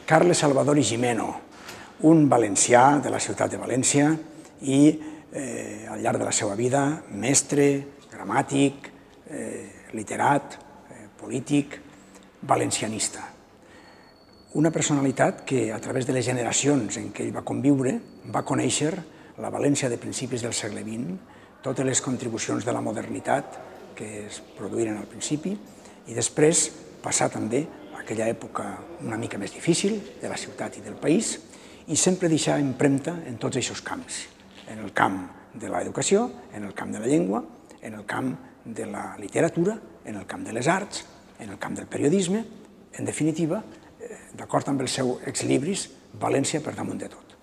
Carles Salvador i Gimeno, un valencià de la ciutat de València i al llarg de la seva vida mestre, gramàtic, literat, polític, valencianista. Una personalitat que, a través de les generacions en què ell va conviure, va conèixer la València de principis del segle XX, totes les contribucions de la modernitat que es produïren al principi, i després passar també aquella època una mica més difícil de la ciutat i del país, i sempre deixar empremta en tots aquests camps, en el camp de l'educació, en el camp de la llengua, en el camp de la literatura, en el camp de les arts, en el camp del periodisme, en definitiva, d'acord amb els seus exlibris, València per damunt de tot.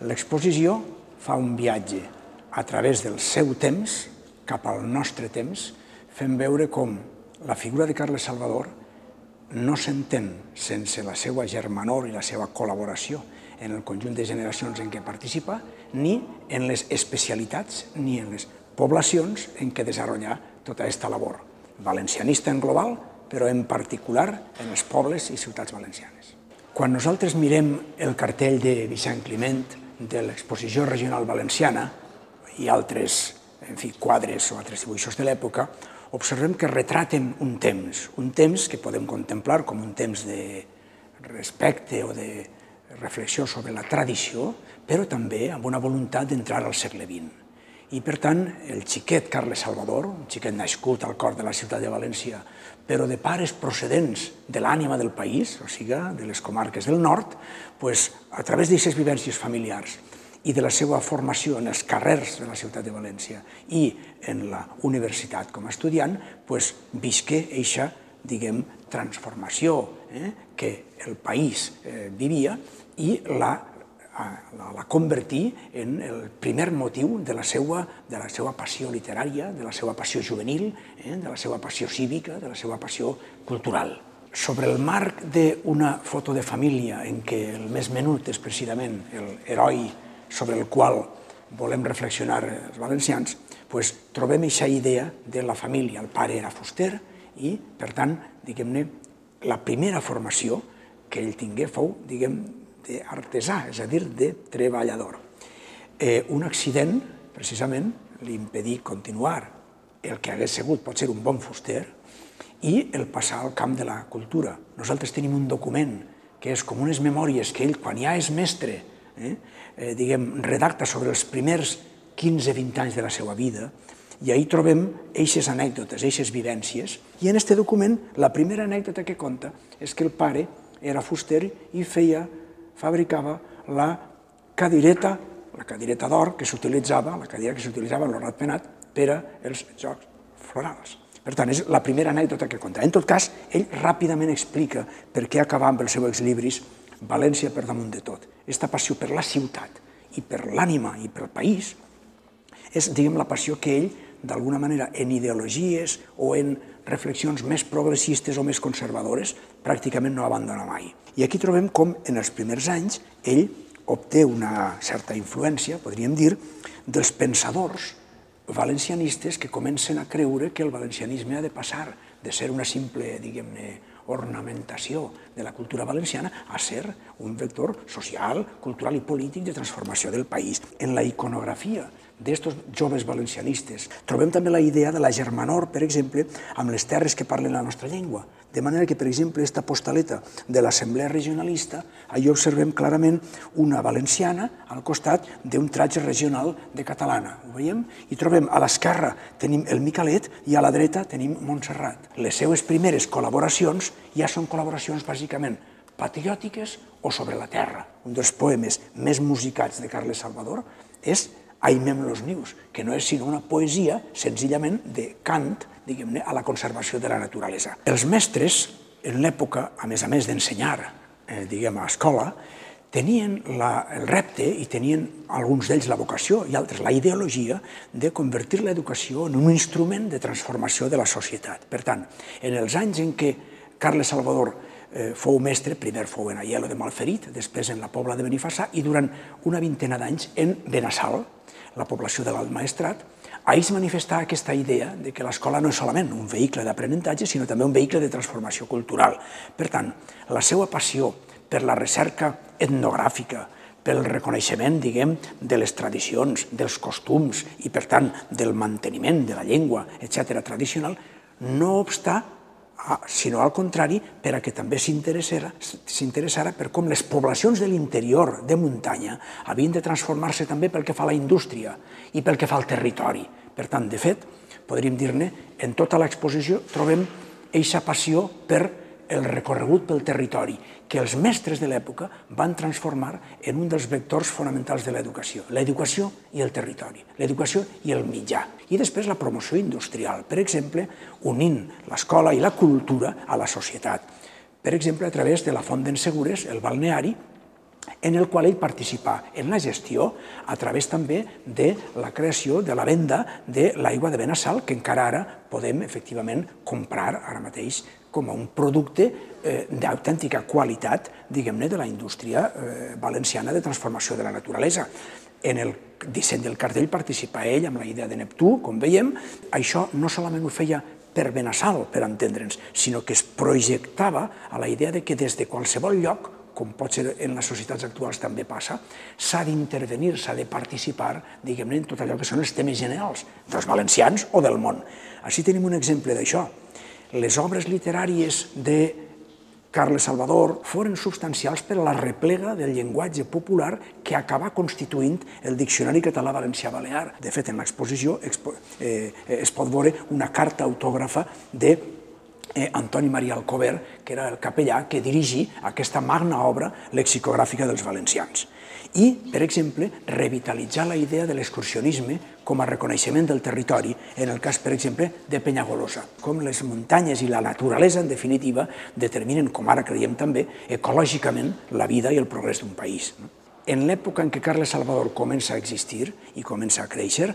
L'exposició fa un viatge a través del seu temps cap al nostre temps, fent veure com la figura de Carles Salvador no s'entén sense la seva germanor i la seva col·laboració en el conjunt de generacions en què participa, ni en les especialitats ni en les poblacions en què desenvolupar tota aquesta labor valencianista en global, però en particular en els pobles i ciutats valencianes. Quan nosaltres mirem el cartell de Vicent Climent de l'Exposició Regional Valenciana i altres quadres o altres dibuixos de l'època, observem que retraten un temps que podem contemplar com un temps de respecte o de reflexió sobre la tradició, però també amb una voluntat d'entrar al segle XX. I, per tant, el xiquet Carles Salvador, un xiquet nascut al cor de la ciutat de València, però de pares procedents de l'ànima del país, o sigui, de les comarques del nord, a través d'aquestes vivències familiars i de la seva formació en els carrers de la ciutat de València i en la universitat com a estudiant, visqué aquesta, diguem, transformació que el país vivia i la convertir en el primer motiu de la seva passió literària, de la seva passió juvenil, de la seva passió cívica, de la seva passió cultural. Sobre el marc d'una foto de família en què el més menut és precisament l'heroi sobre el qual volem reflexionar els valencians, trobem aquesta idea de la família. El pare era fuster i, per tant, diguem-ne, la primera formació que ell tingué fou, diguem, d'artesà, és a dir, de treballador. Un accident, precisament, li impedí continuar el que hagués sigut potser un bon fuster i el passar al camp de la cultura. Nosaltres tenim un document que és com unes memòries que ell, quan ja és mestre, diguem, redacta sobre els primers 15-20 anys de la seva vida, i ahir trobem aquestes anècdotes, aquestes vivències, i en aquest document la primera anècdota que conta és que el pare era fuster i fabricava la cadireta d'or que s'utilitzava, la cadira que s'utilitzava en el ratpenat per als jocs florals. Per tant, és la primera anècdota que conta. En tot cas, ell ràpidament explica per què acabava amb els seus exlibris València per damunt de tot. Aquesta passió per la ciutat i per l'ànima i pel país és, diguem, la passió que ell, d'alguna manera, en ideologies o en reflexions més progressistes o més conservadores, pràcticament no abandona mai. I aquí trobem com, en els primers anys, ell obté una certa influència, podríem dir, dels pensadors valencianistes que comencen a creure que el valencianisme ha de passar de ser una simple, diguem-ne, ornamentació de la cultura valenciana a ser un vector social, cultural i polític de transformació del país. En la iconografia d'aquests joves valencianistes trobem també la idea de la germanor, per exemple, amb les terres que parlen la nostra llengua. De manera que, per exemple, aquesta postaleta de l'Assemblea Regionalista, allà observem clarament una valenciana al costat d'un tratge regional de catalana. Ho veiem? I trobem a l'esquerra tenim el Micalet i a la dreta tenim Montserrat. Les seues primeres col·laboracions ja són col·laboracions bàsicament patriòtiques o sobre la terra. Un dels poemes més musicats de Carles Salvador és Aimem los nius, que no és sinó una poesia senzillament de cant, diguem-ne, a la conservació de la naturalesa. Els mestres, en l'època, a més d'ensenyar, diguem, a escola, tenien el repte i tenien alguns d'ells la vocació i altres la ideologia de convertir l'educació en un instrument de transformació de la societat. Per tant, en els anys en què Carles Salvador fou mestre, primer fou en Aielo de Malferit, després en la Pobla de Benifassà i durant una vintena d'anys en Benassal, la població de l'Alt Maestrat, ahir es manifestava aquesta idea de que l'escola no és solament un vehicle d'aprenentatge, sinó també un vehicle de transformació cultural. Per tant, la seva passió per la recerca etnogràfica, pel reconeixement, diguem, de les tradicions, dels costums i, per tant, del manteniment de la llengua, etc., tradicional, no obsta, sinó al contrari, per a que també s'interessara per com les poblacions de l'interior de muntanya havien de transformar-se també pel que fa a la indústria i pel que fa al territori. Per tant, de fet, podríem dir-ne, en tota l'exposició trobem eixa passió per el recorregut pel territori, que els mestres de l'època van transformar en un dels vectors fonamentals de l'educació i el territori, l'educació i el mitjà. I després la promoció industrial, per exemple, unint l'escola i la cultura a la societat. Per exemple, a través de la Font d'en Segures, el balneari, en el qual ell participà en la gestió a través també de la creació de la venda de l'aigua de Benassal, que encara ara podem efectivament comprar ara mateix com a un producte d'autèntica qualitat, diguem-ne, de la indústria valenciana de transformació de la naturalesa. En el disseny del cartell participa ell amb la idea de Neptú, com veiem. Això no solament ho feia per Benassal, per entendre'ns, sinó que es projectava a la idea de que des de qualsevol lloc, com pot ser en les societats actuals també passa, s'ha d'intervenir, s'ha de participar, diguem-ne, en tot allò que són els temes generals dels valencians o del món. Així tenim un exemple d'això. Les obres literàries de Carles Salvador foren substancials per a la replega del llenguatge popular que acabà constituint el Diccionari Català-Valencià-Balear. De fet, en l'exposició es pot veure una carta autògrafa de Antoni Maria Alcover, que era el capellà que dirigí aquesta magna obra lexicogràfica dels valencians. I, per exemple, revitalitzar la idea de l'excursionisme com a reconeixement del territori, en el cas, per exemple, de Penyagolosa, com les muntanyes i la naturalesa, en definitiva, determinen, com ara creiem també, ecològicament la vida i el progrés d'un país. En l'època en què Carles Salvador comença a existir i comença a créixer,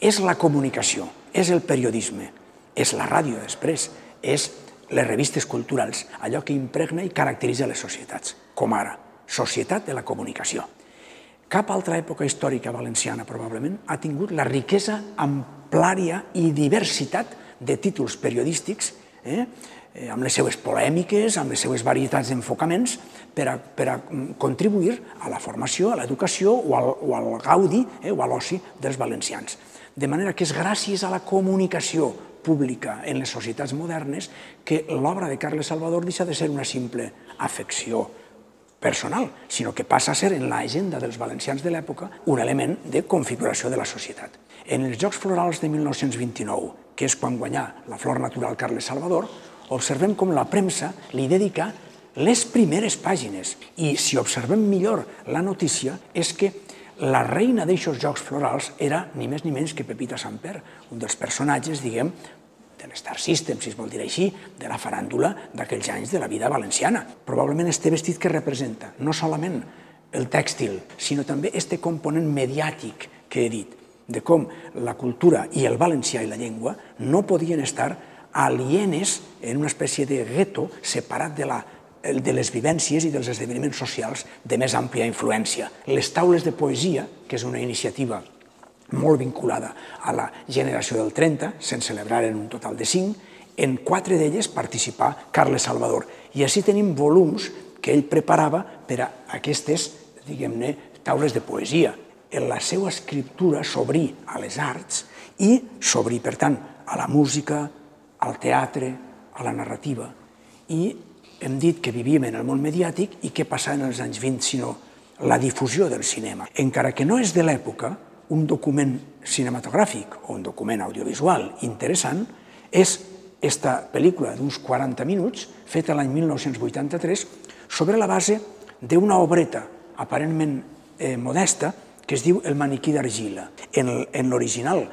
és la comunicació, és el periodisme, és la ràdio després, és les revistes culturals, allò que impregna i caracteritza les societats, com ara, societat de la comunicació. Cap altra època històrica valenciana, probablement, ha tingut la riquesa, amplària i diversitat de títols periodístics, amb les seues polèmiques, amb les seues varietats d'enfocaments, per a contribuir a la formació, a l'educació o al gaudi o a l'oci dels valencians. De manera que és gràcies a la comunicació pública en les societats modernes que l'obra de Carles Salvador deixa de ser una simple afecció personal, sinó que passa a ser en l'agenda dels valencians de l'època un element de configuració de la societat. En els Jocs Florals de 1929, que és quan guanyà la flor natural Carles Salvador, observem com la premsa li dedica les primeres pàgines. I si observem millor la notícia és que la reina d'aixòs Jocs Florals era ni més ni menys que Pepita Samper, un dels personatges, diguem, de l'Star System, si es vol dir així, de la faràndula d'aquells anys de la vida valenciana. Probablement este vestit que representa no solament el tèxtil, sinó també este component mediàtic que he dit, de com la cultura i el valencià i la llengua no podien estar alienes en una espècie de gueto separat de les vivències i dels esdeveniments socials de més àmplia influència. Les taules de poesia, que és una iniciativa molt vinculada a la generació del 30, se'n celebraren un total de 5, en 4 d'elles participà Carles Salvador. I així tenim volums que ell preparava per a aquestes, diguem-ne, taules de poesia. En la seva escriptura s'obrí a les arts i s'obrí, per tant, a la música, al teatre, a la narrativa. I hem dit que vivíem en el món mediàtic i què passava en els anys 20, sinó la difusió del cinema. Encara que no és de l'època, un document cinematogràfic o un document audiovisual interessant és esta pel·lícula d'uns 40 minuts, feta l'any 1983, sobre la base d'una obreta aparentment modesta que es diu El maniquí d'argila. En l'original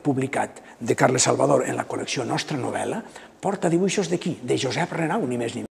publicat de Carles Salvador en la col·lecció Nostra Novel·la porta dibuixos de qui? De Josep Renau, ni més ni menys.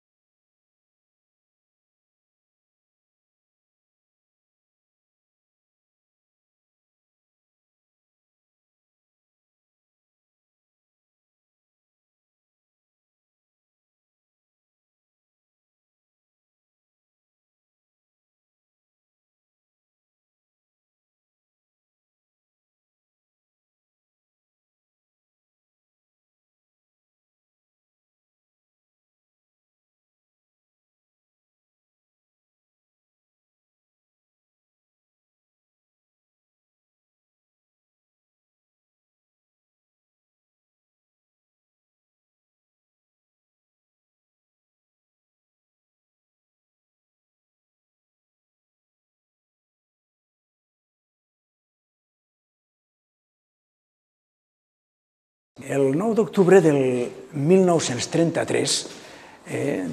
El 9 d'octubre del 1933,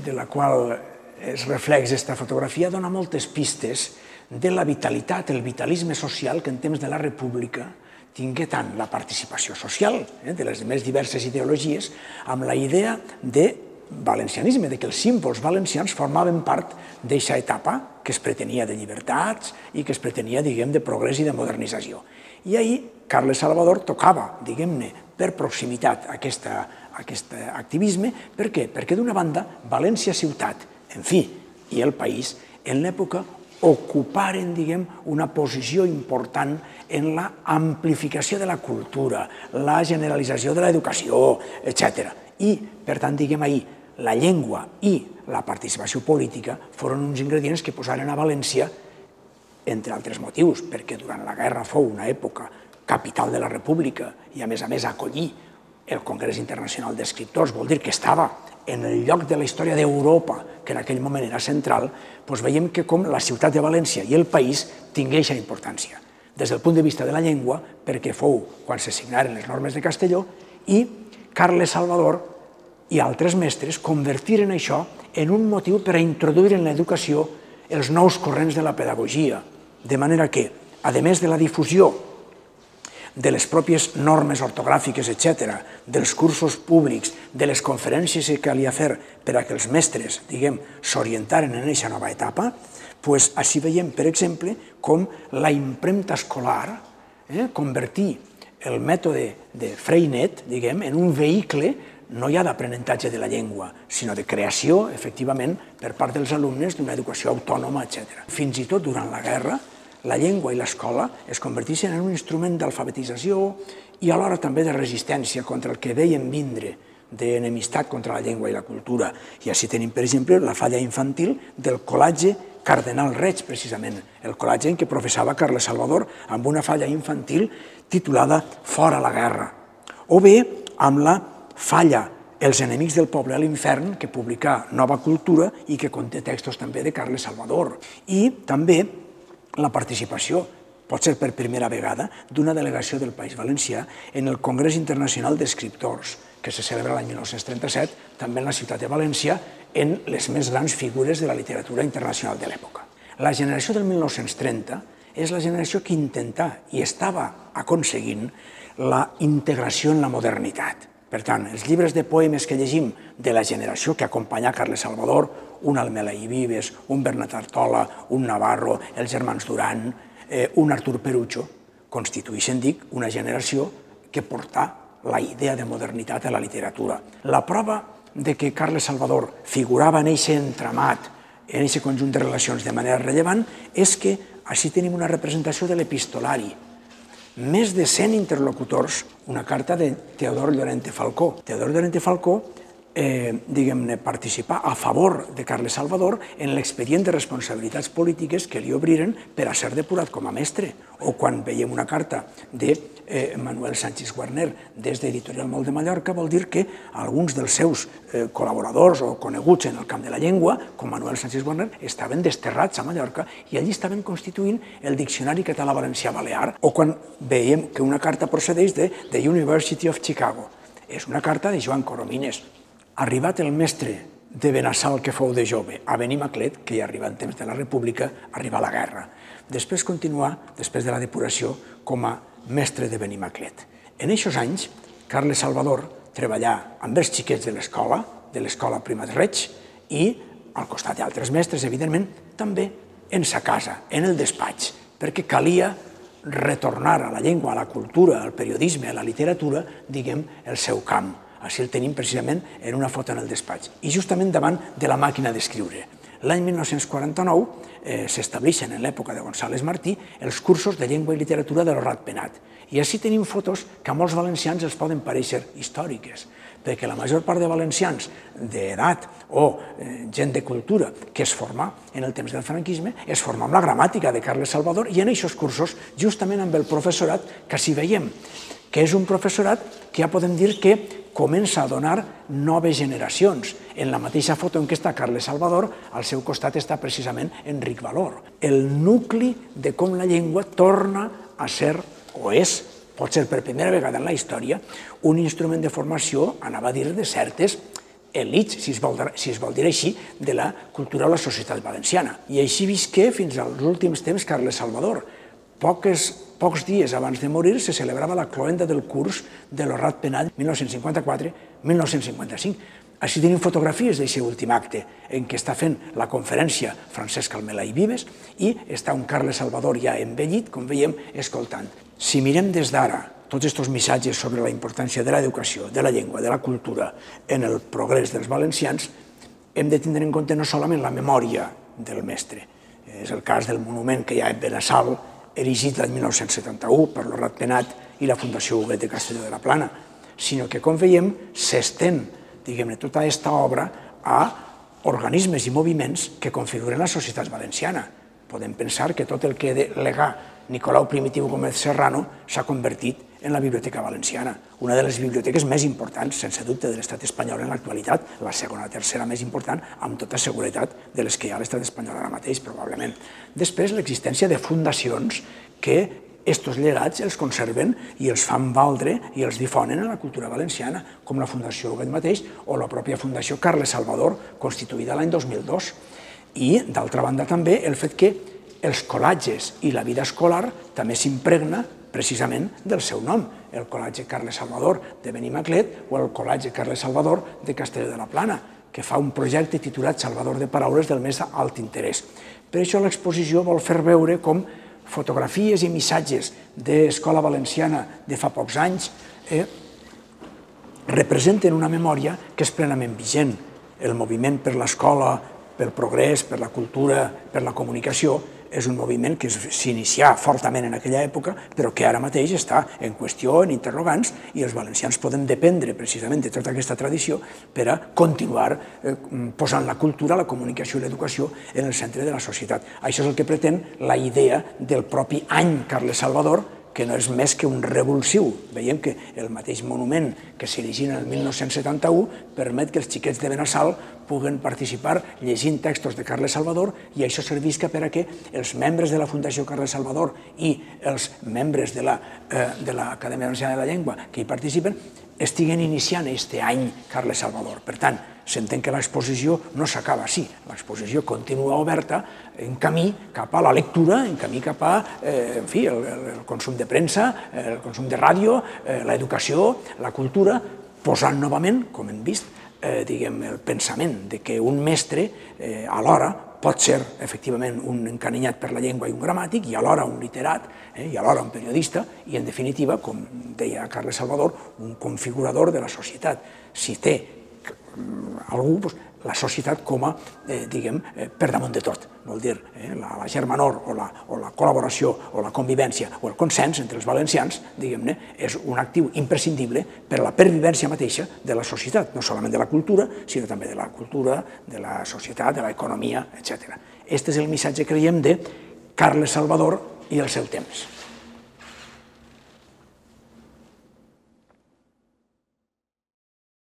de la qual es reflex aquesta fotografia, dona moltes pistes de la vitalitat, el vitalisme social que en temps de la República tingué tant la participació social de les més diverses ideologies amb la idea de valencianisme, de que els símbols valencians formaven part d'aquesta etapa que es pretenia de llibertats i que es pretenia, diguem, de progrés i de modernització. I ahir Carles Salvador tocava, diguem-ne, per proximitat aquest activisme. Per què? Perquè d'una banda, València ciutat, en fi, i el país, en l'època ocuparen, diguem, una posició important en la amplificació de la cultura, la generalització de l'educació, etc. I, per tant, diguem ahir, la llengua i la participació política foren uns ingredients que posaren a València, entre altres motius, perquè durant la guerra fou una època capital de la República i, a més, acollir el Congrés Internacional d'Escriptors, vol dir que estava en el lloc de la història d'Europa, que en aquell moment era central, doncs veiem que com la ciutat de València i el país tingué aquesta importància. Des del punt de vista de la llengua, perquè fou quan se signaren les normes de Castelló, i Carles Salvador i altres mestres convertiren això en un motiu per a introduir en l'educació els nous corrents de la pedagogia, de manera que, a més de la difusió de les pròpies normes ortogràfiques, etc., dels cursos públics, de les conferències que calia fer per a que els mestres, diguem, s'orientaren en aquesta nova etapa, doncs així veiem, per exemple, com la impremta escolar convertí el mètode de Freinet, diguem, en un vehicle no ja d'aprenentatge de la llengua, sinó de creació, efectivament, per part dels alumnes d'una educació autònoma, etc. Fins i tot durant la guerra, la llengua i l'escola es converteixen en un instrument d'alfabetització i alhora també de resistència contra el que veiem vindre d'enemistat contra la llengua i la cultura. I així tenim, per exemple, la falla infantil del Col·legi Cardenal Reig, precisament, el col·legi en què professava Carles Salvador, amb una falla infantil titulada Fora la guerra. O bé amb la falla Els enemics del poble a l'infern, que publicà Nova Cultura i que conté textos també de Carles Salvador. I també la participació, pot ser per primera vegada, d'una delegació del País Valencià en el Congrés Internacional d'Escriptors, que se celebra l'any 1937, també en la ciutat de València, en les més grans figures de la literatura internacional de l'època. La generació del 1930 és la generació que intentà i estava aconseguint la integració en la modernitat. Per tant, els llibres de poemes que llegim de la generació que acompanyà Carles Salvador, un Almela i Vives, un Bernat Artola, un Navarro, els germans Duran, un Artur Perucho, constitueixen, dic, una generació que portà la idea de modernitat a la literatura. La prova de que Carles Salvador figurava en aquest entramat, en aquest conjunt de relacions de manera rellevant, és que així tenim una representació de l'epistolari. Més de 100 interlocutors, una carta de Teodor Llorente Falcó. Teodor Llorente Falcó, diguem-ne, participà a favor de Carles Salvador en l'expedient de responsabilitats polítiques que li obriren per a ser depurat com a mestre. O quan veiem una carta de Manuel Sánchez Guarner des d'Editorial Molt de Mallorca, vol dir que alguns dels seus col·laboradors o coneguts en el camp de la llengua, com Manuel Sánchez Guarner, estaven desterrats a Mallorca i allí estaven constituint el Diccionari Català-Valencià-Balear. O quan veiem que una carta procedeix de The University of Chicago. És una carta de Joan Coromines. Arribat el mestre de Benassal, que fou de jove, a Benimaclet, que ja arriba en temps de la República, arriba a la guerra. Després continuà, després de la depuració, com a mestre de Benimaclet. En aquests anys, Carles Salvador treballà amb els xiquets de l'escola Primat Reig, i, al costat d'altres mestres, evidentment, també en sa casa, en el despatx, perquè calia retornar a la llengua, a la cultura, al periodisme, a la literatura, diguem, el seu camp. Així el tenim precisament en una foto en el despatx. I justament davant de la màquina d'escriure. L'any 1949 s'estableixen, en l'època de González Martí, els cursos de llengua i literatura de l'Horat Penat. I així tenim fotos que a molts valencians els poden parèixer històriques, perquè la major part de valencians d'edat o gent de cultura que es forma en el temps del franquisme es forma amb la gramàtica de Carles Salvador i en aquests cursos, justament amb el professorat, que així veiem, que és un professorat que ja podem dir que comença a donar noves generacions. En la mateixa foto en què està Carles Salvador, al seu costat està precisament Enric Valor. El nucli de com la llengua torna a ser o és potser per primera vegada en la història, un instrument de formació, anava a dir, de certes elits, si es vol dir així, de la cultura o la societat valenciana. I així visqué fins als últims temps Carles Salvador. Pocs dies abans de morir se celebrava la cloenda del curs de l'Horrat Penall 1954-1955. Així tenim fotografies d'aquest últim acte en què està fent la conferència Francesc Almelà i Vives i està un Carles Salvador ja envellit, com veiem, escoltant. Si mirem des d'ara tots aquests missatges sobre la importància de l'educació, de la llengua, de la cultura en el progrés dels valencians, hem de tindre en compte no solament la memòria del mestre. És el cas del monument que hi ha a Benassal, erigit l'any 1971 per l'Horrat Penat i la Fundació Huguet de Castelló de la Plana, sinó que, com veiem, s'estén tota aquesta obra a organismes i moviments que configuren la societat valenciana. Podem pensar que tot el que legà Nicolau Primitiu Gómez Serrano s'ha convertit en la Biblioteca Valenciana, una de les biblioteques més importants, sense dubte, de l'estat espanyol en l'actualitat, la segona o tercera més important, amb tota seguretat, de les que hi ha a l'estat espanyol ara mateix, probablement. Després, l'existència de fundacions que estos llegats els conserven i els fan valdre i els difonen en la cultura valenciana, com la Fundació Huguet mateix o la pròpia Fundació Carles Salvador, constituïda l'any 2002. I, d'altra banda, també el fet que els col·latges i la vida escolar també s'impregna precisament del seu nom, el col·latge Carles Salvador de Benimaclet o el col·latge Carles Salvador de Castelló de la Plana, que fa un projecte titulat Salvador de Paraules del més alt interès. Per això l'exposició vol fer veure com fotografies i missatges d'Escola Valenciana de fa pocs anys representen una memòria que és plenament vigent. El moviment per l'escola, pel progrés, per la cultura, per la comunicació, és un moviment que s'inicià fortament en aquella època, però que ara mateix està en qüestió, en interrogants, i els valencians poden dependre precisament de tota aquesta tradició per a continuar posant la cultura, la comunicació i l'educació en el centre de la societat. Això és el que pretén la idea del propi any Carles Salvador, que no és més que un revulsiu. Veiem que el mateix monument que s'erigí en el 1971 permet que els xiquets de Benassal puguen participar llegint textos de Carles Salvador i això servisca per a que els membres de la Fundació Carles Salvador i els membres de l'Acadèmia Valenciana de la Llengua que hi participen estiguen iniciant aquest any Carles Salvador. Per tant, s'entén que l'exposició no s'acaba així. L'exposició continua oberta en camí cap a la lectura, en camí cap a el consum de premsa, el consum de ràdio, l'educació, la cultura, posant novament, com hem vist, el pensament de que un mestre alhora pot ser efectivament un encanyat per la llengua i un gramàtic, i alhora un literat, i alhora un periodista, i en definitiva, com deia Carles Salvador, un configurador de la societat. Si té algú, la societat com a, per damunt de tot. Vol dir, la germanor o la col·laboració o la convivència o el consens entre els valencians, diguem-ne, és un actiu imprescindible per a la pervivència mateixa de la societat, no solament de la cultura, sinó també de la cultura, de la societat, de l'economia, etc. Aquest és el missatge, creiem, de Carles Salvador i el seu temps.